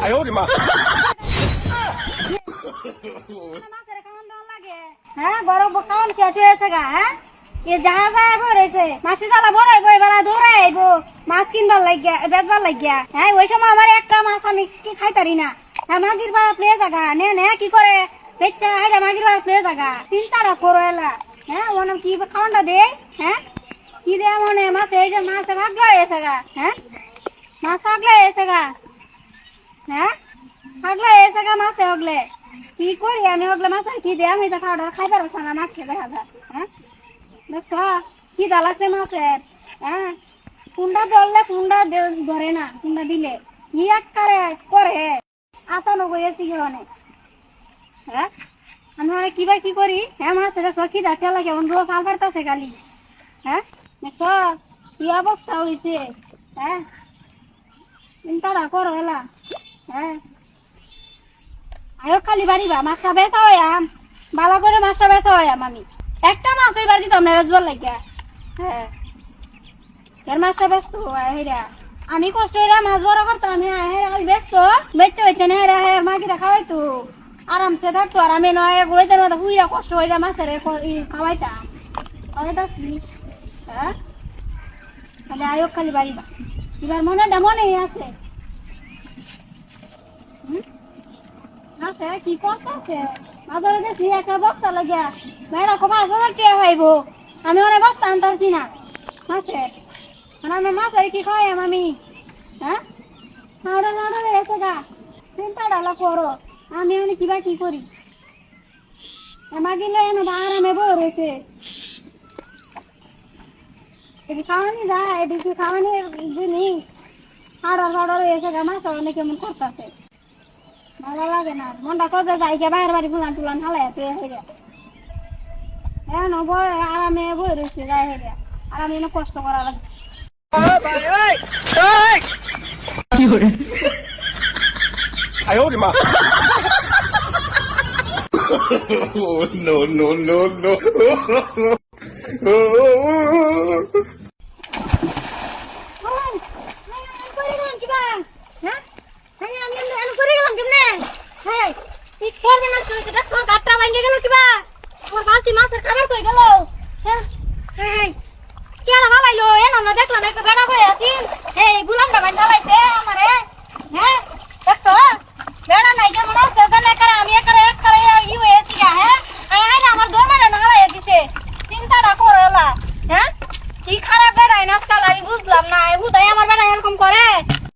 哎呦我的妈！ হ্যাঁ গরম খাওয়ান শেষ হয়েছে গা। হ্যাঁ এ জাহা যায় বলেছে মাসি জ্বালা বড়াইবো এবার দৌড়াই আইবো মাছ কিনবার লাগিয়া বেচবার লাগিয়া। হ্যাঁ ওই সময় আমার একটা মাছ আমি কি খাইতারি না। হ্যাঁ মাগির বাড়াত লয়ে জাগা নে নে কি করে বেচা হাইলা মাগির বাড়াত লয়ে জাগা চিন্তাটা করো এলা। হ্যাঁ ওনা কি খাওয়ানটা দে। হ্যাঁ কি দে মনে মাছ এই যে মাছে ভাগ্য হয়েছে গা। হ্যাঁ মাছ ভাগলে হয়েছে গা। হ্যাঁ ভাগলে হয়েছে গা মাছে ওগলে কি করি আমি ওগুলো মাছ কি দে আমি তো খাওয়া খাই পারো না মাছ খেয়ে দেখা যায়। হ্যাঁ দেখছ কি দা লাগছে মাছের। হ্যাঁ কুন্ডা ধরলে কুন্ডা ধরে না কুন্ডা দিলে কি এক করে আসানো গেছি অনেক। হ্যাঁ আমি অনেক কিবা কি করি। হ্যাঁ মাছ দেখছ কি দাঁড়িয়ে লাগে অন্ধ কাল পারতেছে খালি। হ্যাঁ দেখছ কি অবস্থা হয়েছে। হ্যাঁ চিন্তাটা করো এলা। হ্যাঁ আয়ো খালি বাড়িবা মাছটা বেচা হইয়াম ভালো করে মাছটা বেচা হইয়াম আমি একটা মাছ এবার দিতাম না বেচবার লাগিয়া। হ্যাঁ এর মাছটা ব্যস্ত হেরা আমি কষ্ট হইরা মাছ বড় করতাম আমি হেরা খালি ব্যস্ত বেচতে হইতে না হেরা হের মাগিরা খাওয়াইতো আরামসে থাকতো আর আমি নয় বইতে মতো হুইয়া কষ্ট হইরা মাছের খাওয়াইতাম খাওয়াইতাছি। হ্যাঁ খালি আয়ো খালি বাড়িবা এবার মনেটা মনেই আছে। আছে কি করতেছে মাদারে দেখি একটা বস্তা লাগিয়া মেয়েরা খুব 5,000 কে হইবো আমি অনেক বস্তা আনতাছি না মাছের আমি মাছের কি খাই আমি। হ্যাঁ হাওড়া হাওড়া এসে গা চিন্তাটা করো আমি অনেক কিবা কি করি মাগিলে এনে আরামে বই রয়েছে এটি খাওয়ানি যায় এটি খাওয়ানি জিনিস হাওড়া হাওড়া এসে গা মাছ অনেক কেমন করতেছে ভালো লাগে না মনটা কত যাই কে বাইরে বাড়ি ফুলান টুলান হালাই হয়ে যায়। হ্যাঁ বই আরামে বই রয়েছে যাই হয়ে যায় আর আমি এনে কষ্ট করা লাগে।哎呦我的妈！No no no no！ মাছের খাবার কই গেল। কেডা ভালাইলো এ না দেখলাম একটা বেড়া হয়ে আছি এই গুলামটা ভাই ঢালাইছে